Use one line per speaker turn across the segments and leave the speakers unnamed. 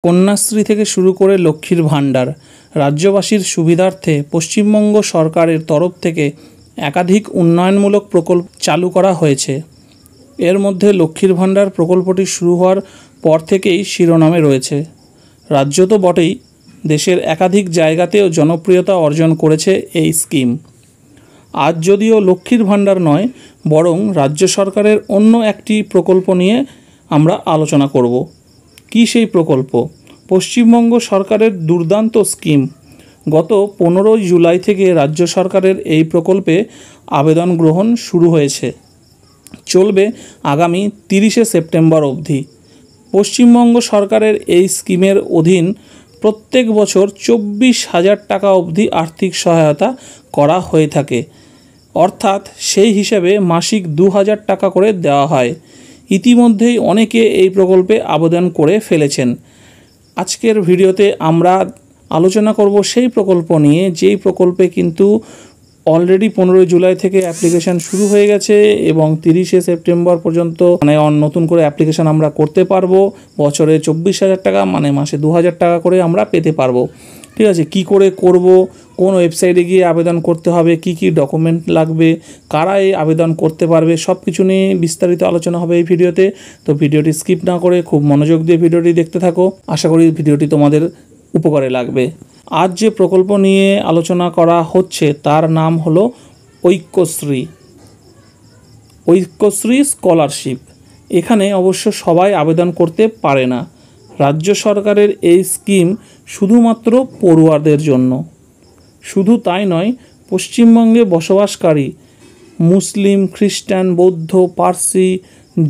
কন্যাশ্রী থেকে শুরু করে লক্ষ্মীর ভাণ্ডার রাজ্যবাসীর সুবিধার্থে পশ্চিমবঙ্গ সরকারের তরফ থেকে একাধিক উন্নয়নমূলক প্রকল্প চালু করা হয়েছে। এর মধ্যে লক্ষ্মীর ভাণ্ডার প্রকল্পটি শুরু হওয়ার পর থেকেই শিরোনামে রয়েছে। রাজ্য তো বটেই, দেশের একাধিক জায়গাতেও জনপ্রিয়তা অর্জন করেছে এই স্কিম। আজ যদিও লক্ষ্মীর ভাণ্ডার নয়, বরং রাজ্য সরকারের অন্য একটি প্রকল্প নিয়ে আমরা আলোচনা করব। কী সেই প্রকল্প? পশ্চিমবঙ্গ সরকারের দুর্দান্ত স্কিম। গত 15 জুলাই থেকে রাজ্য সরকারের এই প্রকল্পে আবেদন গ্রহণ শুরু হয়েছে, চলবে আগামী 30শে সেপ্টেম্বর অবধি। পশ্চিমবঙ্গ সরকারের এই স্কিমের অধীন প্রত্যেক বছর 24,000 টাকা অবধি আর্থিক সহায়তা করা হয়ে থাকে, অর্থাৎ সেই হিসেবে মাসিক 2,000 টাকা করে দেওয়া হয়। ইতিমধ্যেই অনেকে এই প্রকল্পে আবেদন করে ফেলেছেন। আজকের ভিডিওতে আমরা আলোচনা করব সেই প্রকল্প নিয়ে, যেই প্রকল্পে কিন্তু অলরেডি 15 জুলাই থেকে অ্যাপ্লিকেশান শুরু হয়ে গেছে এবং 30শে সেপ্টেম্বর পর্যন্ত নতুন করে অ্যাপ্লিকেশান আমরা করতে পারবো। বছরে 24,000 টাকা মানে মাসে 2,000 টাকা করে আমরা পেতে পারবো। ঠিক আছে, কি করে করব, কোন ওয়েবসাইটে গিয়ে আবেদন করতে হবে, কি কি ডকুমেন্ট লাগবে, কারা এই আবেদন করতে পারবে, সব কিছু নিয়ে বিস্তারিত আলোচনা হবে এই ভিডিওতে। তো ভিডিওটি স্কিপ না করে খুব মনোযোগ দিয়ে ভিডিওটি দেখতে থাকো। আশা করি ভিডিওটি তোমাদের উপকারে লাগবে। আজ যে প্রকল্প নিয়ে আলোচনা করা হচ্ছে তার নাম হলো ঐক্যশ্রী স্কলারশিপ। এখানে অবশ্য সবাই আবেদন করতে পারে না। রাজ্য সরকারের এই স্কিম শুধুমাত্র পড়ুয়াদের জন্য। শুধু তাই নয়, পশ্চিমবঙ্গে বসবাসকারী মুসলিম, খ্রিস্টান, বৌদ্ধ, পার্সি,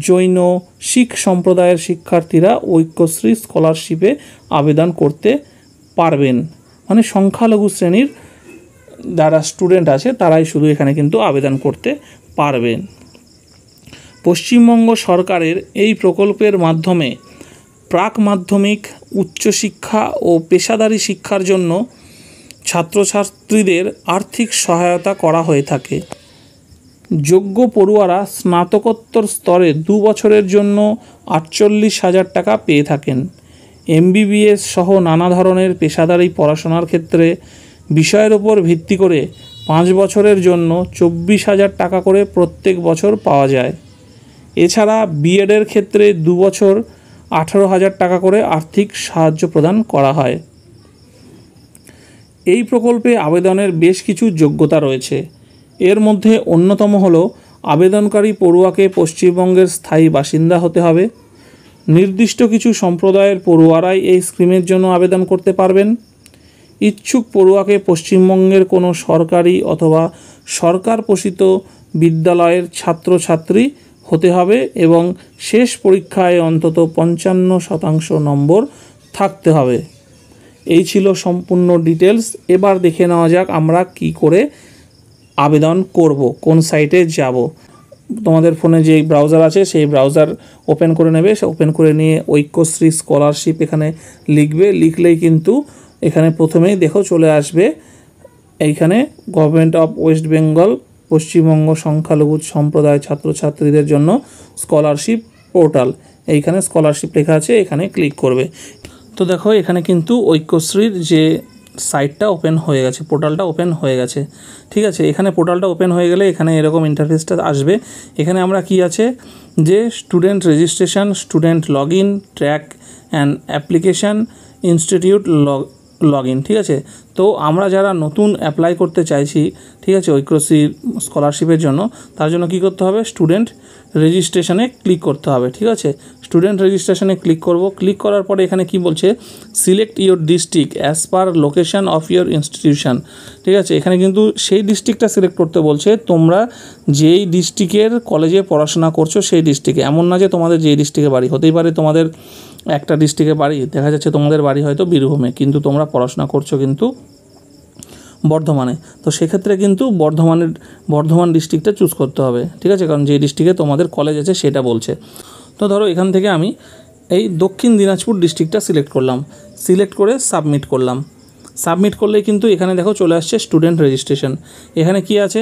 জৈন, শিখ সম্প্রদায়ের শিক্ষার্থীরা ঐক্যশ্রী স্কলারশিপে আবেদন করতে পারবেন। মানে সংখ্যালঘু শ্রেণীর যারা স্টুডেন্ট আছে তারাই শুধু এখানে কিন্তু আবেদন করতে পারবেন। পশ্চিমবঙ্গ সরকারের এই প্রকল্পের মাধ্যমে প্রাক মাধ্যমিক, উচ্চশিক্ষা ও পেশাদারী শিক্ষার জন্য ছাত্রছাত্রীদের আর্থিক সহায়তা করা হয়ে থাকে। যোগ্য পড়ুয়ারা স্নাতকোত্তর স্তরে 2 বছরের জন্য 48,000 টাকা পেয়ে থাকেন। MBBS সহ নানা ধরনের পেশাদারী পড়াশোনার ক্ষেত্রে বিষয়ের ওপর ভিত্তি করে 5 বছরের জন্য 24,000 টাকা করে প্রত্যেক বছর পাওয়া যায়। এছাড়া বিএডের ক্ষেত্রে 2 বছর 18,000 টাকা করে আর্থিক সাহায্য প্রদান করা হয়। এই প্রকল্পে আবেদনের বেশ কিছু যোগ্যতা রয়েছে। এর মধ্যে অন্যতম হলো আবেদনকারী পড়ুয়াকে পশ্চিমবঙ্গের স্থায়ী বাসিন্দা হতে হবে। নির্দিষ্ট কিছু সম্প্রদায়ের পড়ুয়ারাই এই স্কিমের জন্য আবেদন করতে পারবেন। ইচ্ছুক পড়ুয়াকে পশ্চিমবঙ্গের কোনো সরকারি অথবা সরকার পোষিত বিদ্যালয়ের ছাত্রছাত্রী হতে হবে এবং শেষ পরীক্ষায় অন্তত 55% নম্বর থাকতে হবে। এই ছিল সম্পূর্ণ ডিটেলস। এবার দেখে নেওয়া যাক আমরা কি করে আবেদন করব, কোন সাইটে যাব। তোমাদের ফোনে যে ব্রাউজার আছে সেই ব্রাউজার ওপেন করে নেবে। ওপেন করে নিয়ে ঐক্যশ্রী স্কলারশিপ এখানে লিখবে। লিখলেই কিন্তু এখানে প্রথমেই দেখো চলে আসবে এইখানে government of West Bengal Paschimbanga সংখ্যালঘু সম্প্রদায় ছাত্রছাত্রীদের জন্য স্কলারশিপ পোর্টাল। এইখানে স্কলারশিপ লেখা আছে, এখানে ক্লিক করবে। তো দেখো এখানে কিন্তু ঐক্যশ্রীর যে সাইটটা ওপেন হয়ে গেছে, পোর্টালটা ওপেন হয়ে গেছে। ঠিক আছে, এখানে পোর্টালটা ওপেন হয়ে গেলে এখানে এরকম ইন্টারফেসটা আসবে। এখানে আমরা কি আছে যে student registration, student log in, track and application, institute log in. ঠিক আছে, তো আমরা যারা নতুন অ্যাপ্লাই করতে চাইছি, ঠিক আছে, ঐক্যশ্রী স্কলারশিপের জন্য, তার জন্য কি করতে হবে? স্টুডেন্ট রেজিস্ট্রেশনে ক্লিক করতে হবে। ঠিক আছে, স্টুডেন্ট রেজিস্ট্রেশনে ক্লিক করব। ক্লিক করার পরে এখানে কি বলছে? Select your district as per location of your institution. ঠিক আছে, এখানে কিন্তু সেই ডিস্ট্রিক্টটা সিলেক্ট করতে বলছে। তোমরা যেই ডিস্ট্রিক্টের কলেজে পড়াশোনা করছো সেই ডিস্ট্রিক্টে, এমন না যে তোমাদের যেই ডিস্ট্রিক্টে বাড়ি, হতেই পারে তোমাদের একটা ডিস্ট্রিক্টে বাড়ি, দেখা যাচ্ছে তোমাদের বাড়ি হয়তো বীরভূমে, কিন্তু তোমরা পড়াশোনা করছো কিন্তু বর্ধমানে। তো সেক্ষেত্রে কিন্তু বর্ধমান ডিস্ট্রিক্টটা চুজ করতে হবে। ঠিক আছে, কারণ যে ডিস্ট্রিক্টে তোমাদের কলেজ আছে সেটা বলছে। তো ধরো এখান থেকে আমি এই দক্ষিণ দিনাজপুর ডিস্ট্রিক্টটা সিলেক্ট করলাম। সিলেক্ট করে সাবমিট করলাম। সাবমিট করলেই কিন্তু এখানে দেখো চলে আসছে স্টুডেন্ট রেজিস্ট্রেশন। এখানে কি আছে?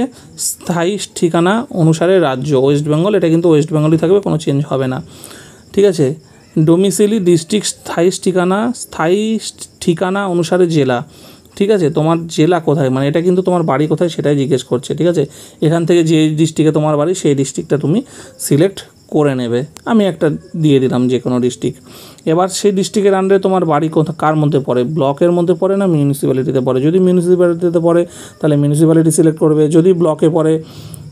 স্থায়ী ঠিকানা অনুসারে রাজ্য ওয়েস্ট বেঙ্গল। এটা কিন্তু ওয়েস্ট বেঙ্গলই থাকবে, কোনো চেঞ্জ হবে না। ঠিক আছে, ডোমিসিলি ডিস্ট্রিক্ট স্থায়ী ঠিকানা অনুসারে জেলা, ঠিক আছে, তোমার জেলা কোথায়, মানে এটা কিন্তু তোমার বাড়ি কোথায় সেটাই জিজ্ঞেস করছে, ঠিক আছে। এখান থেকে যে ডিস্ট্রিক্টে তোমার বাড়ি সেই ডিস্ট্রিক্টটা তুমি সিলেক্ট করে নেবে। আমি একটা দিয়ে দিলাম যে কোনো ডিস্ট্রিক্ট। এবার সেই ডিস্ট্রিক্টের আন্ডারে তোমার বাড়ি কার মধ্যে পড়ে, ব্লকের মধ্যে পড়ে না মিউনিসিপ্যালিটিতে পড়ে। যদি মিউনিসিপ্যালিটিতে পড়ে তাহলে মিউনিসিপ্যালিটি সিলেক্ট করবে, যদি ব্লকে পড়ে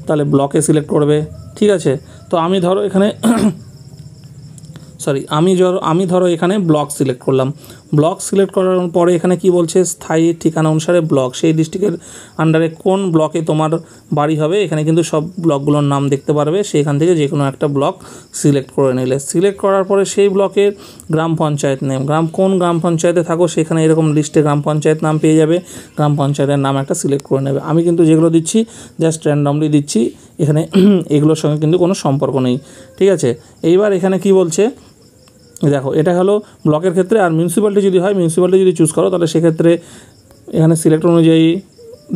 তাহলে ব্লকে সিলেক্ট করবে, ঠিক আছে। তো আমি ধরো এখানে আমি ধরো এখানে ব্লক সিলেক্ট করলাম। ব্লক সিলেক্ট করার পরে এখানে কি বলছে, স্থায়ী ঠিকানা অনুসারে ব্লক, সেই ডিস্ট্রিক্টের আন্ডারে কোন ব্লকে তোমার বাড়ি হবে এখানে কিন্তু সব ব্লকগুলোর নাম দেখতে পারবে। সেখান থেকে যে কোনো একটা ব্লক সিলেক্ট করে নিলে, সিলেক্ট করার পরে সেই ব্লকের গ্রাম পঞ্চায়েত নেম, কোন গ্রাম পঞ্চায়েতে থাকো সেখানে এরকম লিস্টে গ্রাম পঞ্চায়েত নাম পেয়ে যাবে, গ্রাম পঞ্চায়েতের নাম একটা সিলেক্ট করে নেবে। আমি কিন্তু যেগুলো দিচ্ছি জাস্ট র্যান্ডমলি দিচ্ছি, এখানে এগুলোর সঙ্গে কিন্তু কোনো সম্পর্ক নেই, ঠিক আছে। এইবার এখানে কি বলছে দেখো, এটা হলো ব্লকের ক্ষেত্রে। আর মিউনিসিপ্যালিটি যদি হয়, মিউনিসিপ্যালিটি যদি চুজ করো তাহলে সেক্ষেত্রে এখানে সিলেক্ট অনুযায়ী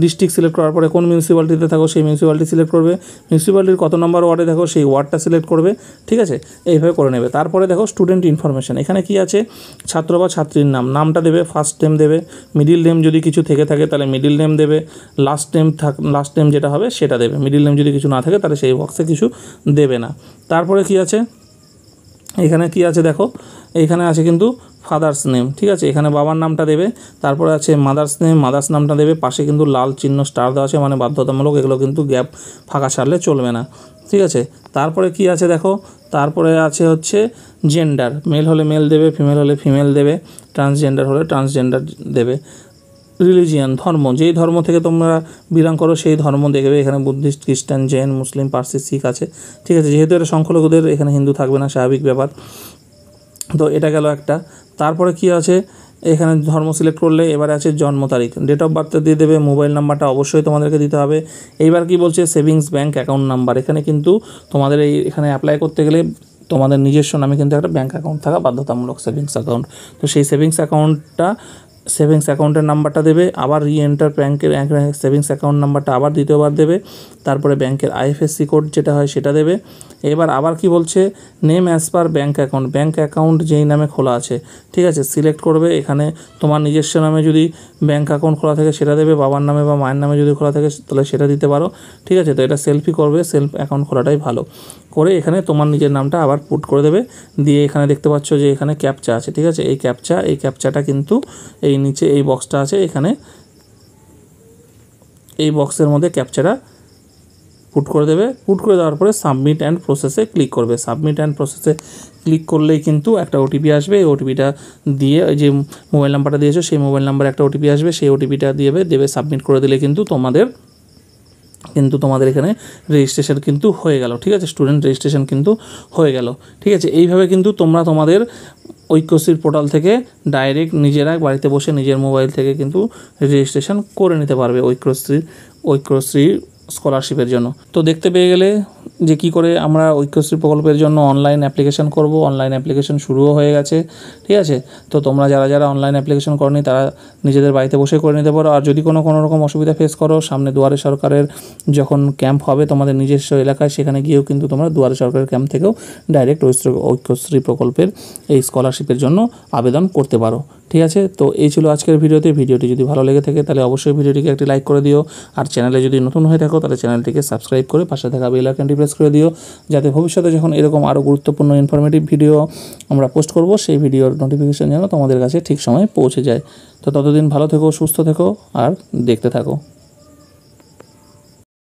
ডিস্ট্রিক্ট সিলেক্ট করার পরে কোন মিউনিসিপ্যালিটিতে থাকো সেই মিউনিসিপ্যালিটি সিলেক্ট করবে, মিউনিসিপ্যালিটির কত নম্বর ওয়ার্ডে থাকো সেই ওয়ার্ডটা সিলেক্ট করবে, ঠিক আছে। এইভাবে করে নেবে। তারপরে দেখো স্টুডেন্ট ইনফরমেশান, এখানে কি আছে, ছাত্র বা ছাত্রীর নামটা দেবে, ফার্স্ট নেম দেবে, মিডিল নেম যদি কিছু থেকে থাকে তাহলে মিডিল নেম দেবে, লাস্ট নেম যেটা হবে সেটা দেবে। মিডিল নেম যদি কিছু না থাকে তাহলে সেই বক্সে কিছু দেবে না। তারপরে কি আছে, এখানে কি আছে দেখো, এইখানে আছে কিন্তু ফাদার্স নেম, ঠিক আছে, এখানে বাবার নামটা দেবে। তারপরে আছে মাদার্স নেম, মাদার্স নামটা দেবে, পাশে কিন্তু লাল চিহ্ন স্টার দেওয়া আছে, মানে বাধ্যতামূলক, এগুলো কিন্তু গ্যাপ ফাঁকা ছাড়লে চলবে না, ঠিক আছে। তারপরে কি আছে দেখো, তারপরে আছে হচ্ছে জেন্ডার, মেল হলে মেল দেবে, ফিমেল হলে ফিমেল দেবে, ট্রান্সজেন্ডার হলে ট্রান্সজেন্ডার দেবে। রিলিজিয়ান, ধর্ম, যেই ধর্ম থেকে তোমরা বিলং করো সেই ধর্ম দেখবে, এখানে বুদ্ধিস্ট, খ্রিস্টান, জৈন, মুসলিম, পার্সি, শিখ আছে, ঠিক আছে। যেহেতু এটা সংখ্যালঘুদের এখানে হিন্দু থাকবে না, স্বাভাবিক ব্যাপার। তো এটা গেল একটা। তারপরে কি আছে, এখানে ধর্ম সিলেক্ট করলে এবারে আছে জন্ম তারিখ, ডেট অফ বার্থ দিয়ে দেবে, মোবাইল নাম্বারটা অবশ্যই তোমাদেরকে দিতে হবে। এইবার কি বলছে, সেভিংস ব্যাঙ্ক অ্যাকাউন্ট নাম্বার, এখানে কিন্তু তোমাদের এখানে অ্যাপ্লাই করতে গেলে তোমাদের নিজস্ব নামে কিন্তু একটা ব্যাঙ্ক অ্যাকাউন্ট থাকা বাধ্যতামূলক, সেভিংস অ্যাকাউন্ট। তো সেই সেভিংস অ্যাকাউন্টের নাম্বারটা দেবে, আবার রিএন্টার ব্যাঙ্কের সেভিংস অ্যাকাউন্ট নাম্বারটা আবার দ্বিতীয়বার দেবে, তারপরে ব্যাঙ্কের আইএফএসসি কোড যেটা হয় সেটা দেবে। এবার আবার কি বলছে, name as per bank account যেই নামে খোলা আছে, ঠিক আছে, সিলেক্ট করবে। এখানে তোমার নিজস্ব নামে যদি ব্যাঙ্ক অ্যাকাউন্ট খোলা থাকে সেটা দেবে, বাবার নামে বা মায়ের নামে যদি খোলা থাকে তাহলে সেটা দিতে পারো, ঠিক আছে। তো এটা সেলফি করবে, সেলফ অ্যাকাউন্ট খোলাটাই ভালো। করে এখানে তোমার নিজের নামটা আবার পুট করে দেবে, দিয়ে এখানে দেখতে পাচ্ছ যে এখানে ক্যাপচা আছে, ঠিক আছে। এই ক্যাপচাটা কিন্তু এই নিচে এই বক্সটা আছে, এখানে এই বক্সের মধ্যে ক্যাপচাটা পুট করে দেবে। পুট করে দেওয়ার পরে সাবমিট অ্যান্ড প্রসেসে ক্লিক করবে। সাবমিট অ্যান্ড প্রসেসে ক্লিক করলেই কিন্তু একটা ওটিপি আসবে। এই ওটিপিটা দিয়ে যে মোবাইল নাম্বারটা দিয়েছো সেই মোবাইল নাম্বারে একটা ওটিপি আসবে, সেই ওটিপিটা দেবে সাবমিট করে দিলে কিন্তু তোমাদের এখানে রেজিস্ট্রেশন কিন্তু হয়ে গেল, ঠিক আছে। স্টুডেন্ট রেজিস্ট্রেশন কিন্তু হয়ে গেল, ঠিক আছে। এইভাবে কিন্তু তোমরা তোমাদের ঐক্যশ্রীর পোর্টাল থেকে ডাইরেক্ট নিজেরা বাড়িতে বসে নিজের মোবাইল থেকে কিন্তু রেজিস্ট্রেশন করে নিতে পারবে ঐক্যশ্রী স্কলারশিপের জন্য। তো দেখতে পেয়ে গেলে যে কী করে আমরা ঐক্যশ্রী প্রকল্পের জন্য অনলাইন অ্যাপ্লিকেশন করব। অনলাইন অ্যাপ্লিকেশন শুরুও হয়ে গেছে, ঠিক আছে। তো তোমরা যারা অনলাইন অ্যাপ্লিকেশন করনি তারা নিজেদের বাড়িতে বসে করে নিতে পারো। আর যদি কোনো রকম অসুবিধা ফেস করো, সামনে দুয়ারে সরকারের যখন ক্যাম্প হবে তোমাদের নিজস্ব এলাকায়, সেখানে গিয়েও কিন্তু তোমরা দুয়ারে সরকারের ক্যাম্প থেকেও ডাইরেক্ট ঐক্যশ্রী প্রকল্পের এই স্কলারশিপের জন্য আবেদন করতে পারো, ঠিক আছে। তো এই ছিল আজকের ভিডিওটি যদি ভালো লেগে থাকে তাহলে অবশ্যই ভিডিওটিকে একটি লাইক করে দিও। আর চ্যানেলে যদি নতুন হয়ে থাকো তাহলে চ্যানেলটিকে সাবস্ক্রাইব করে পাশে থাকা বেল আইকনটি প্রেস করে দিও, যাতে ভবিষ্যতে যখন এরকম আরও গুরুত্বপূর্ণ ইনফরমেটিভ ভিডিও আমরা পোস্ট করব সেই ভিডিওর নোটিফিকেশন যেন তোমাদের কাছে ঠিক সময়ে পৌঁছে যায়। তো ততদিন ভালো থেকো, সুস্থ থেকো আর দেখতে থাকো।